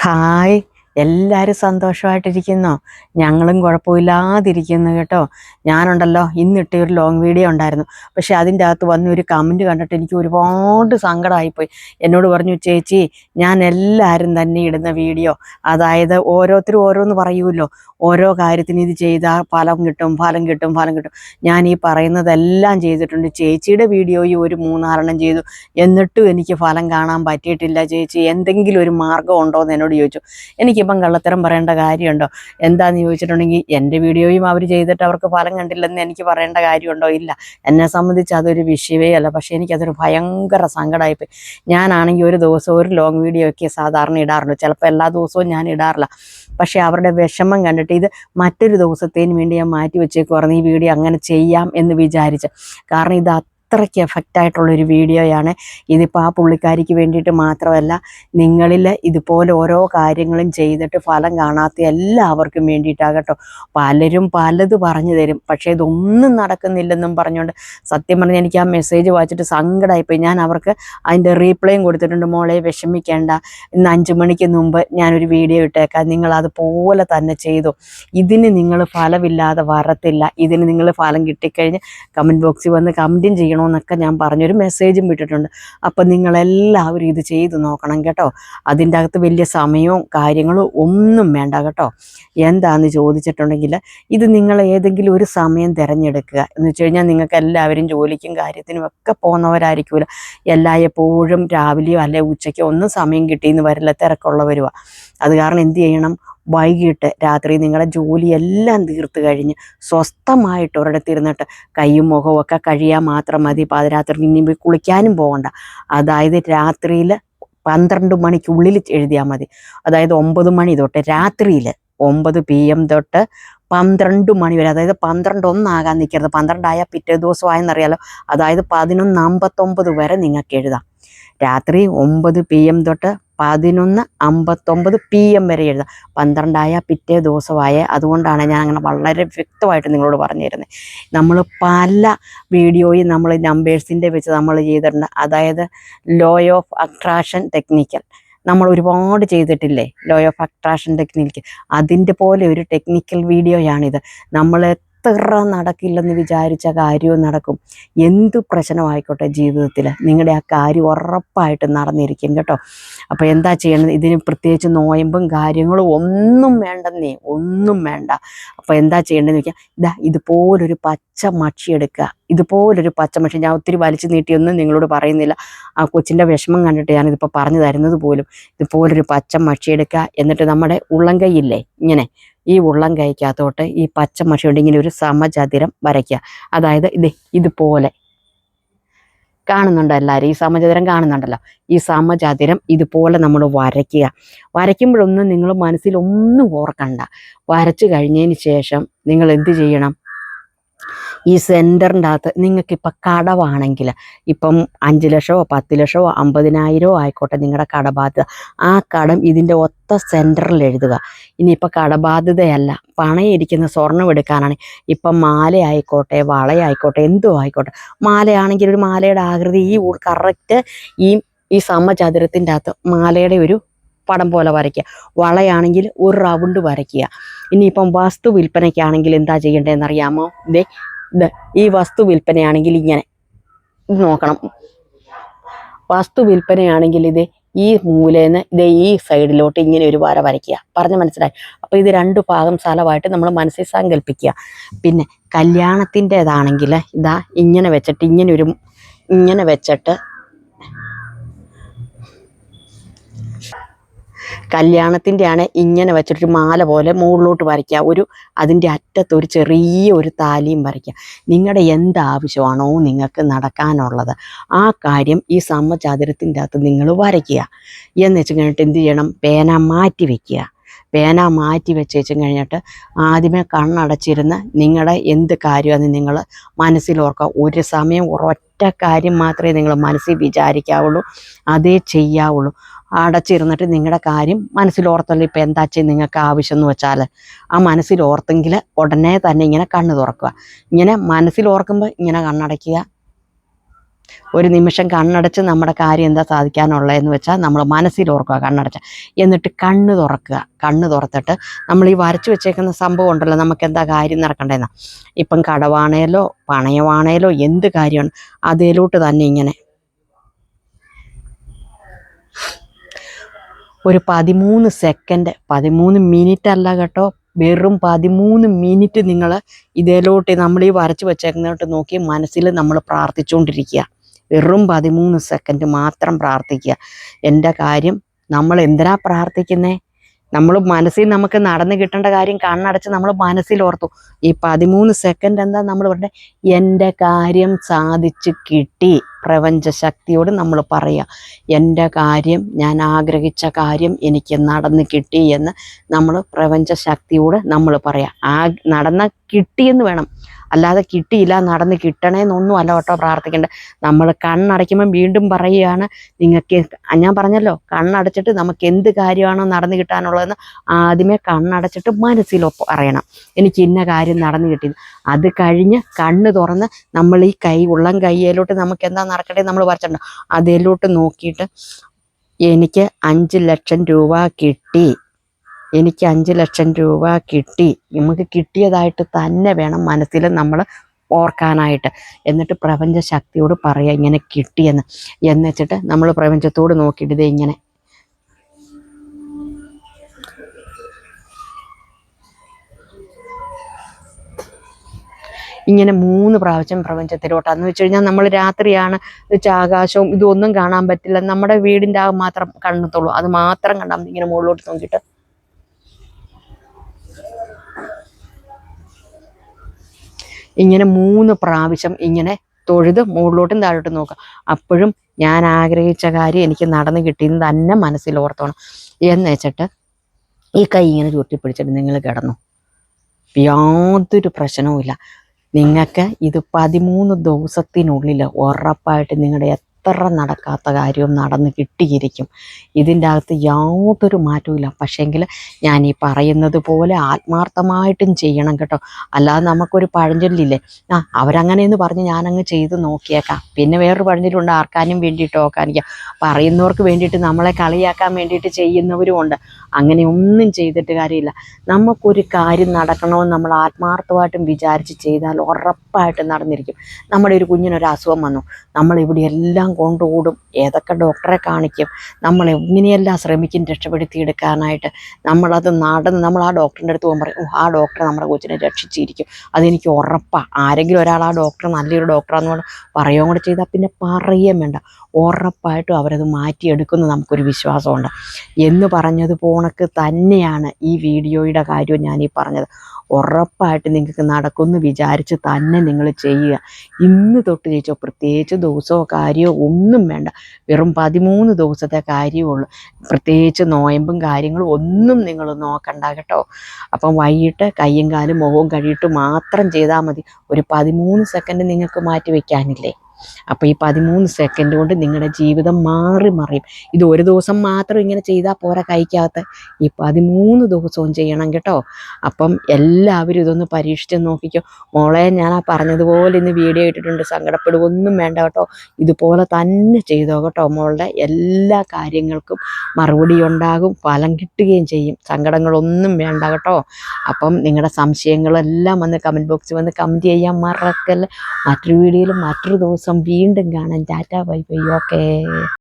Hi, എല്ലാവരും സന്തോഷമായിട്ടിരിക്കുന്നോ? ഞങ്ങളും കുഴപ്പമില്ലാതിരിക്കുന്നു കേട്ടോ. ഞാനുണ്ടല്ലോ ഇന്നിട്ട ഒരു ലോങ് വീഡിയോ ഉണ്ടായിരുന്നു. പക്ഷെ അതിൻ്റെ അകത്ത് വന്ന ഒരു കമൻറ്റ് കണ്ടിട്ട് എനിക്ക് ഒരുപാട് സങ്കടമായിപ്പോയി. എന്നോട് പറഞ്ഞു, ചേച്ചി ഞാൻ എല്ലാവരും തന്നെ ഇടുന്ന വീഡിയോ, അതായത് ഓരോരുത്തരും ഓരോന്ന് പറയുമല്ലോ, ഓരോ കാര്യത്തിന് ഇത് ചെയ്താൽ ഫലം കിട്ടും, ഫലം കിട്ടും, ഫലം കിട്ടും. ഞാൻ ഈ പറയുന്നതെല്ലാം ചെയ്തിട്ടുണ്ട്. ചേച്ചിയുടെ വീഡിയോയും ഒരു 3-4 ചെയ്തു, എന്നിട്ടും എനിക്ക് ഫലം കാണാൻ പറ്റിയിട്ടില്ല. ചേച്ചി എന്തെങ്കിലും ഒരു മാർഗ്ഗം ഉണ്ടോ എന്ന് എന്നോട് ചോദിച്ചു. എനിക്കിപ്പം കള്ളത്തരം പറയേണ്ട കാര്യമുണ്ടോ? എന്താണെന്ന് ചോദിച്ചിട്ടുണ്ടെങ്കിൽ എൻ്റെ വീഡിയോയും അവർ ചെയ്തിട്ട് അവർക്ക് ഫലം കണ്ടില്ലെന്ന് എനിക്ക് പറയേണ്ട കാര്യമുണ്ടോ? ഇല്ല. എന്നെ സംബന്ധിച്ച് അതൊരു വിഷയമേ അല്ല. പക്ഷേ എനിക്കതൊരു ഭയങ്കര സങ്കടമായിപ്പോയി. ഞാനാണെങ്കിൽ ഒരു ദിവസം ഒരു ലോങ് വീഡിയോ ഒക്കെ സാധാരണ ഇടാറുള്ളൂ. ചിലപ്പോൾ എല്ലാ ദിവസവും ഞാൻ ഇടാറില്ല. പക്ഷേ അവരുടെ വിഷമം കണ്ടിട്ട് ഇത് മറ്റൊരു ദിവസത്തേന് വേണ്ടി ഞാൻ മാറ്റി വെച്ചേക്കുവായിരുന്നു. ഈ വീഡിയോ അങ്ങനെ ചെയ്യാം എന്ന് വിചാരിച്ച്. കാരണം ഇത് അത്രയ്ക്ക് എഫക്റ്റായിട്ടുള്ളൊരു വീഡിയോയാണ്. ഇതിപ്പോൾ ആ പുള്ളിക്കാരിക്ക് വേണ്ടിയിട്ട് മാത്രമല്ല, നിങ്ങളിൽ ഇതുപോലെ ഓരോ കാര്യങ്ങളും ചെയ്തിട്ട് ഫലം കാണാത്ത എല്ലാവർക്കും വേണ്ടിയിട്ടാകട്ടോ. പലരും പലത് പറഞ്ഞു തരും, പക്ഷേ ഇതൊന്നും നടക്കുന്നില്ലെന്നും പറഞ്ഞുകൊണ്ട് സത്യം പറഞ്ഞാൽ എനിക്ക് ആ മെസ്സേജ് വായിച്ചിട്ട് സങ്കടമായിപ്പോയി. ഞാൻ അവർക്ക് അതിൻ്റെ റീപ്ലൈയും കൊടുത്തിട്ടുണ്ട്. മോളെ വിഷമിക്കേണ്ട, ഇന്ന് 5 മണിക്ക് മുമ്പ് ഞാനൊരു വീഡിയോ ഇട്ടേക്കാം, നിങ്ങൾ അതുപോലെ തന്നെ ചെയ്തു. ഇതിന് നിങ്ങൾ ഫലമില്ലാതെ വരത്തില്ല. ഇതിന് നിങ്ങൾ ഫലം കിട്ടിക്കഴിഞ്ഞ് കമൻറ്റ് ബോക്സിൽ വന്ന് കമൻറ്റും ചെയ്യണമെന്നൊക്കെ ഞാൻ പറഞ്ഞൊരു മെസ്സേജും വിട്ടിട്ടുണ്ട്. അപ്പം നിങ്ങളെല്ലാവരും ഇത് ചെയ്ത് നോക്കണം കേട്ടോ. അതിൻ്റെ അകത്ത് വലിയ സമയവും കാര്യങ്ങളും ഒന്നും വേണ്ട കേട്ടോ. എന്താണെന്ന് ചോദിച്ചിട്ടുണ്ടെങ്കിൽ ഇത് നിങ്ങൾ ഏതെങ്കിലും ഒരു സമയം തിരഞ്ഞെടുക്കുക. എന്ന് വെച്ച് കഴിഞ്ഞാൽ നിങ്ങൾക്ക് എല്ലാവരും ജോലിക്കും കാര്യത്തിനും ഒക്കെ പോകുന്നവരായിരിക്കുമല്ലോ. എപ്പോഴും രാവിലെയോ അല്ലെ ഉച്ചയ്ക്കോ ഒന്നും സമയം കിട്ടിയെന്ന് വരില്ല, തിരക്കുള്ളവരുവാ. അത് കാരണം എന്ത് ചെയ്യണം, വൈകിട്ട് രാത്രി നിങ്ങളുടെ ജോലിയെല്ലാം തീർത്ത് കഴിഞ്ഞ് സ്വസ്ഥമായിട്ട് ഒരിടത്തിരുന്നിട്ട് കൈയും മുഖവും ഒക്കെ കഴിയാൻ മാത്രം മതി. പാതിരാത്രി ഇനി പോയി കുളിക്കാനും പോകണ്ട. അതായത് രാത്രിയിൽ 12 മണിക്കുള്ളിൽ എഴുതിയാൽ മതി. അതായത് 9 മണി തൊട്ട് രാത്രിയിൽ 9 PM തൊട്ട് 12 മണി വരെ, അതായത് 12 ആകാൻ നിൽക്കരുത്. 12 ആയാൽ പിറ്റേ ദിവസമായെന്നറിയാലോ. അതായത് 11:59 വരെ നിങ്ങൾക്ക് എഴുതാം. രാത്രി 9 PM തൊട്ട് 11:59 PM വരെ എഴുതാം. 12 ആയാൽ പിറ്റേ ദിവസമായ. അതുകൊണ്ടാണ് ഞാൻ അങ്ങനെ വളരെ വ്യക്തമായിട്ട് നിങ്ങളോട് പറഞ്ഞു തരുന്നത്. നമ്മൾ പല വീഡിയോയും നമ്മൾ നമ്പേഴ്സിൻ്റെ വെച്ച് നമ്മൾ ചെയ്തിട്ടുണ്ട്. അതായത് ലോ ഓഫ് അട്രാക്ഷൻ ടെക്നിക്കൽ നമ്മൾ ഒരുപാട് ചെയ്തിട്ടില്ലേ, ലോ ഓഫ് അട്രാക്ഷൻ ടെക്നിക്ക്. അതിൻ്റെ പോലെ ഒരു ടെക്നിക്കൽ വീഡിയോയാണിത്. നമ്മൾ എത്ര നടക്കില്ലെന്ന് വിചാരിച്ച കാര്യവും നടക്കും. എന്ത് പ്രശ്നമായിക്കോട്ടെ ജീവിതത്തിൽ നിങ്ങളുടെ ആ കാര്യം ഉറപ്പായിട്ടും നടന്നിരിക്കും കേട്ടോ. അപ്പോൾ എന്താ ചെയ്യണത്, ഇതിന് പ്രത്യേകിച്ച് നോയമ്പും കാര്യങ്ങളും ഒന്നും വേണ്ടെന്നേ, ഒന്നും വേണ്ട. അപ്പോൾ എന്താ ചെയ്യേണ്ടതെന്ന് വെച്ചാൽ ഇതുപോലൊരു പച്ച മഷി എടുക്കുക. ഇതുപോലൊരു പച്ചമഷി, ഞാൻ ഒത്തിരി വലിച്ചു നീട്ടിയൊന്നും നിങ്ങളോട് പറയുന്നില്ല. ആ കൊച്ചിൻ്റെ വിഷമം കണ്ടിട്ട് ഞാനിതിപ്പോൾ പറഞ്ഞു തരുന്നത് പോലും. ഇതുപോലൊരു പച്ച മഷി എടുക്കുക. എന്നിട്ട് നമ്മുടെ ഉള്ളം കൈയില്ലേ, ഇങ്ങനെ ഈ ഉള്ളം കൈക്കകത്തോട്ട് ഈ പച്ച മഷി കൊണ്ട് ഇങ്ങനെ ഒരു സമചതുരം വരയ്ക്കുക. അതായത് ഇതുപോലെ കാണുന്നുണ്ടോ എല്ലാവരും? ഈ സമചതുരം കാണുന്നുണ്ടല്ലോ. ഈ സമചതുരം ഇതുപോലെ നമ്മൾ വരയ്ക്കുക. വരയ്ക്കുമ്പോഴൊന്നും നിങ്ങൾ മനസ്സിലൊന്നും ഓർക്കണ്ട. വരച്ചു കഴിഞ്ഞതിന് ശേഷം നിങ്ങൾ എന്ത് ചെയ്യണം, ഈ സെൻറ്ററിൻ്റെ അകത്ത് നിങ്ങൾക്കിപ്പോൾ കടവാണെങ്കിൽ, ഇപ്പം 5 ലക്ഷമോ 10 ലക്ഷമോ 50,000 ആയിക്കോട്ടെ നിങ്ങളുടെ കടബാധ്യത, ആ കടം ഇതിൻ്റെ ഒത്ത സെൻറ്ററിൽ എഴുതുക. ഇനിയിപ്പോൾ കടബാധ്യതയല്ല, പണയിരിക്കുന്ന സ്വർണ്ണം എടുക്കാനാണ്, ഇപ്പം മാലയായിക്കോട്ടെ വളയായിക്കോട്ടെ എന്തോ ആയിക്കോട്ടെ. മാലയാണെങ്കിൽ ഒരു മാലയുടെ ആകൃതി ഈ കറക്റ്റ് ഈ സമചതുരത്തിൻ്റെ അകത്ത് മാലയുടെ ഒരു പടം പോലെ വരയ്ക്കുക. വളയാണെങ്കിൽ ഒരു റൗണ്ട് വരയ്ക്കുക. ഇനിയിപ്പം വസ്തു വിൽപ്പനയ്ക്കാണെങ്കിൽ എന്താ ചെയ്യേണ്ടതെന്നറിയാമോ? ഈ വസ്തു വിൽപ്പനയാണെങ്കിൽ ഇങ്ങനെ നോക്കണം. വസ്തു വിൽപ്പനയാണെങ്കിൽ ഈ മൂലേന്ന് ഈ സൈഡിലോട്ട് ഇങ്ങനെ ഒരു വര വരയ്ക്കുക. പറഞ്ഞ് മനസ്സിലായി? അപ്പോൾ ഇത് 2 ഭാഗം സ്ഥലമായിട്ട് നമ്മൾ മനസ്സിൽ സങ്കല്പിക്കുക. പിന്നെ കല്യാണത്തിൻ്റെതാണെങ്കിൽ ഇങ്ങനെ വെച്ചിട്ട് ഇങ്ങനെ വെച്ചിട്ട് കല്യാണത്തിൻ്റെ ആണ് ഇങ്ങനെ വെച്ചിട്ടൊരു മാല പോലെ മുകളിലോട്ട് വരയ്ക്കുക. അതിൻ്റെ അറ്റത്ത് ഒരു ചെറിയ താലിയും വരയ്ക്കുക. നിങ്ങളുടെ എന്താവശ്യമാണോ നിങ്ങൾക്ക് നടക്കാനുള്ളത് ആ കാര്യം ഈ സമചതുരത്തിൻ്റെ അകത്ത് നിങ്ങൾ വരയ്ക്കുക. എന്ന് വെച്ച് കഴിഞ്ഞിട്ട് എന്ത് ചെയ്യണം, പേന മാറ്റി വയ്ക്കുക. പേന മാറ്റി വെച്ചേച്ചും കഴിഞ്ഞിട്ട് ആദ്യമേ കണ്ണടച്ചിരുന്ന് നിങ്ങളുടെ എന്ത് കാര്യമാണെന്ന് നിങ്ങൾ മനസ്സിലോർക്കുക. ഒരു സമയം ഒരൊറ്റ കാര്യം മാത്രമേ നിങ്ങൾ മനസ്സിൽ വിചാരിക്കാവുള്ളൂ, അതേ ചെയ്യാവുള്ളൂ. അടച്ചിരുന്നിട്ട് നിങ്ങളുടെ കാര്യം മനസ്സിലോർത്തല്ലോ. ഇപ്പം എന്താ ചെയ്യുക നിങ്ങൾക്ക് ആവശ്യം എന്ന് വെച്ചാൽ ആ മനസ്സിലോർത്തെങ്കിൽ ഉടനെ തന്നെ ഇങ്ങനെ കണ്ണ് തുറക്കുക. ഇങ്ങനെ മനസ്സിലോർക്കുമ്പോൾ ഇങ്ങനെ കണ്ണടയ്ക്കുക. ഒരു നിമിഷം കണ്ണടച്ച് നമ്മുടെ കാര്യം എന്താ സാധിക്കാനുള്ളതെന്ന് വെച്ചാൽ നമ്മൾ മനസ്സിൽ ഓർക്കുക കണ്ണടച്ച്, എന്നിട്ട് കണ്ണ് തുറക്കുക. കണ്ണ് തുറത്തിട്ട് നമ്മൾ ഈ വരച്ചു വെച്ചേക്കുന്ന സംഭവം ഉണ്ടല്ലോ, നമുക്ക് എന്താ കാര്യം നടക്കണ്ടേന്ന്, ഇപ്പം കടവാണേലോ പണയമാണേലോ എന്ത് കാര്യമാണ് അതിലോട്ട് തന്നെ ഇങ്ങനെ ഒരു 13 സെക്കൻഡ്, 13 മിനിറ്റ് അല്ല കേട്ടോ, വെറും 13 മിനിറ്റ് നിങ്ങൾ ഇതിലോട്ട് നമ്മൾ ഈ വരച്ച് വെച്ചേക്കുന്നതോട്ട് നോക്കി മനസ്സിൽ നമ്മൾ പ്രാർത്ഥിച്ചുകൊണ്ടിരിക്കുക. വെറും 13 സെക്കൻഡ് മാത്രം പ്രാർത്ഥിക്കുക. എൻ്റെ കാര്യം നമ്മൾ എന്തിനാ പ്രാർത്ഥിക്കുന്നേ? നമ്മൾ മനസ്സിൽ നമുക്ക് നടന്നു കിട്ടേണ്ട കാര്യം കണ്ണടച്ച് നമ്മൾ മനസ്സിൽ ഓർത്തു. ഈ 13 സെക്കൻഡ് എന്താ നമ്മൾ പറഞ്ഞത്? എൻ്റെ കാര്യം സാധിച്ചു കിട്ടി. പ്രപഞ്ചശക്തിയോട് നമ്മൾ പറയുക, എൻ്റെ കാര്യം, ഞാൻ ആഗ്രഹിച്ച കാര്യം എനിക്ക് നടന്ന് കിട്ടി എന്ന് നമ്മൾ പ്രപഞ്ചശക്തിയോട് നമ്മൾ പറയാം. നടന്ന കിട്ടിയെന്ന് വേണം, അല്ലാതെ കിട്ടിയില്ല നടന്ന് കിട്ടണേന്നൊന്നും അല്ല കേട്ടോ പ്രാർത്ഥിക്കേണ്ടത്. നമ്മൾ കണ്ണടയ്ക്കുമ്പം വീണ്ടും പറയുകയാണ്, നിങ്ങൾക്ക് ഞാൻ പറഞ്ഞല്ലോ കണ്ണടച്ചിട്ട് നമുക്ക് എന്ത് കാര്യമാണോ നടന്നു കിട്ടാനുള്ളതെന്ന് ആദ്യമേ കണ്ണടച്ചിട്ട് മനസ്സിലൊപ്പം അറിയണം, എനിക്ക് ഇന്ന കാര്യം നടന്നു കിട്ടി. അത് കഴിഞ്ഞ് കണ്ണ് തുറന്ന് നമ്മൾ ഈ ഉള്ളം കൈയിലോട്ട് നമുക്ക് എന്താ നടക്കട്ടെ നമ്മൾ വരച്ചിട്ടുണ്ടോ അതിലോട്ട് നോക്കിയിട്ട് എനിക്ക് 5 ലക്ഷം രൂപ കിട്ടി, എനിക്ക് 5 ലക്ഷം രൂപ കിട്ടി. നമുക്ക് കിട്ടിയതായിട്ട് തന്നെ വേണം മനസ്സിൽ നമ്മൾ ഓർക്കാനായിട്ട്. എന്നിട്ട് പ്രപഞ്ചശക്തിയോട് പറയുക ഇങ്ങനെ കിട്ടിയെന്ന്. എന്നുവെച്ചിട്ട് നമ്മൾ പ്രപഞ്ചത്തോട് നോക്കിയിട്ട് ഇത് ഇങ്ങനെ 3 പ്രാവശ്യം പ്രപഞ്ചത്തിലോട്ട്. എന്ന് വെച്ച് കഴിഞ്ഞാൽ നമ്മൾ രാത്രിയാണ്, ആകാശവും ഇതൊന്നും കാണാൻ പറ്റില്ല, നമ്മുടെ വീടിൻ്റെ ആ മാത്രം കണ്ണത്തുള്ളൂ, അത് മാത്രം കണ്ടാൽ മതി. ഇങ്ങനെ മുകളിലോട്ട് നോക്കിയിട്ട് ഇങ്ങനെ 3 പ്രാവശ്യം ഇങ്ങനെ തൊഴുത് മുകളിലോട്ടും താഴോട്ടും നോക്കുക. അപ്പോഴും ഞാൻ ആഗ്രഹിച്ച കാര്യം എനിക്ക് നടന്നു കിട്ടിയെന്ന് തന്നെ മനസ്സിൽ ഓർത്തോണം. എന്ന് വെച്ചിട്ട് ഈ കൈ ഇങ്ങനെ ചുരുട്ടിപ്പിടിച്ചിട്ട് നിങ്ങൾ കിടന്നു, യാതൊരു പ്രശ്നവുമില്ല. നിങ്ങൾക്ക് ഇത് 13 ദിവസത്തിനുള്ളിൽ ഉറപ്പായിട്ട് നിങ്ങളുടെ എത്ര നടക്കാത്ത കാര്യവും നടന്ന് കിട്ടിയിരിക്കും. ഇതിൻ്റെ അകത്ത് യാതൊരു മാറ്റവും ഇല്ല. പക്ഷേങ്കിൽ ഞാൻ ഈ പറയുന്നത് പോലെ ആത്മാർത്ഥമായിട്ടും ചെയ്യണം കേട്ടോ. അല്ലാതെ നമുക്കൊരു പഴഞ്ചൊല്ലില്ലേ, അവരങ്ങനെയെന്ന് പറഞ്ഞ് ഞാനങ്ങ് ചെയ്ത് നോക്കിയേക്കാം. പിന്നെ വേറൊരു പഴഞ്ചൊല്ലുണ്ട്, ആർക്കാനും വേണ്ടിയിട്ട് ഓക്കാനിക്കാം. പറയുന്നവർക്ക് വേണ്ടിയിട്ട് നമ്മളെ കളിയാക്കാൻ വേണ്ടിയിട്ട് ചെയ്യുന്നവരുമുണ്ട്. അങ്ങനെ ഒന്നും ചെയ്തിട്ട് കാര്യമില്ല. നമുക്കൊരു കാര്യം നടക്കണമെന്ന് നമ്മൾ ആത്മാർത്ഥമായിട്ടും വിചാരിച്ച് ചെയ്താൽ ഉറപ്പായിട്ട് നടന്നിരിക്കും. നമ്മുടെ ഒരു കുഞ്ഞിനൊരു അസുഖം വന്നു, നമ്മളിവിടെ എല്ലാം കൊണ്ടോടും, ഏതൊക്കെ ഡോക്ടറെ കാണിക്കും, നമ്മൾ എങ്ങനെയെല്ലാം ശ്രമിക്കും രക്ഷപ്പെടുത്തിയെടുക്കാനായിട്ട്. നമ്മളത് നടന്ന് നമ്മൾ ആ ഡോക്ടറിൻ്റെ അടുത്ത് പോകുമ്പോൾ പറയും, ആ ഡോക്ടറെ നമ്മുടെ കൊച്ചിനെ രക്ഷിച്ചിരിക്കും, അതെനിക്ക് ഉറപ്പാണ്. ആരെങ്കിലും ഒരാൾ ആ ഡോക്ടർ നല്ലൊരു ഡോക്ടറാന്ന് പറയുകയും കൂടെ ചെയ്താൽ പിന്നെ പറയുകയും വേണ്ട, ഉറപ്പായിട്ടും അവരത് മാറ്റിയെടുക്കുന്നു, നമുക്കൊരു വിശ്വാസമുണ്ട്. എന്ന് പറഞ്ഞത് പോണക്ക് തന്നെയാണ് ഈ വീഡിയോയുടെ കാര്യം ഞാനീ പറഞ്ഞത്. ഉറപ്പായിട്ട് നിങ്ങൾക്ക് നടക്കുമെന്ന് വിചാരിച്ച് തന്നെ നിങ്ങൾ ചെയ്യുക. ഇന്ന് തൊട്ട് ചോദിച്ചോ, പ്രത്യേകിച്ച് ദിവസമോ കാര്യമോ ഒന്നും വേണ്ട, വെറും 13 ദിവസത്തെ കാര്യമുള്ളൂ. പ്രത്യേകിച്ച് നോയമ്പും കാര്യങ്ങളും ഒന്നും നിങ്ങൾ നോക്കണ്ട കേട്ടോ. അപ്പം വൈകിട്ട് കയ്യും കാലും മുഖവും കഴുകിയിട്ട് മാത്രം ചെയ്താൽ മതി. ഒരു 13 സെക്കൻഡ് നിങ്ങൾക്ക് മാറ്റി വയ്ക്കാനില്ലേ? അപ്പോൾ ഈ 13 സെക്കൻഡ് കൊണ്ട് നിങ്ങളുടെ ജീവിതം മാറി മറിയും. ഇത് ഒരു ദിവസം മാത്രം ഇങ്ങനെ ചെയ്താൽ പോരാ കൈക്കകത്ത്, ഈ 13 ദിവസവും ചെയ്യണം കേട്ടോ. അപ്പം എല്ലാവരും ഇതൊന്ന് പരീക്ഷിച്ച് നോക്കിക്കോ. മോളെ ഞാൻ ആ പറഞ്ഞതുപോലെ ഇന്ന് വീഡിയോ ഇട്ടിട്ടുണ്ട്, സങ്കടപ്പെടുകയൊന്നും വേണ്ട കേട്ടോ. ഇതുപോലെ തന്നെ ചെയ്തോ കേട്ടോ. മോളുടെ എല്ലാ കാര്യങ്ങൾക്കും മറുപടി ഉണ്ടാകും, ഫലം കിട്ടുകയും ചെയ്യും. സങ്കടങ്ങളൊന്നും വേണ്ട കേട്ടോ. അപ്പം നിങ്ങളുടെ സംശയങ്ങളെല്ലാം വന്ന് കമൻറ്റ് ബോക്സിൽ വന്ന് കമൻറ്റ് ചെയ്യാൻ മറക്കല്ല. മറ്റൊരു വീഡിയോയിൽ മറ്റൊരു ദിവസം വീണ്ടും കാണാം. Tata bye bye. ഓക്കേ.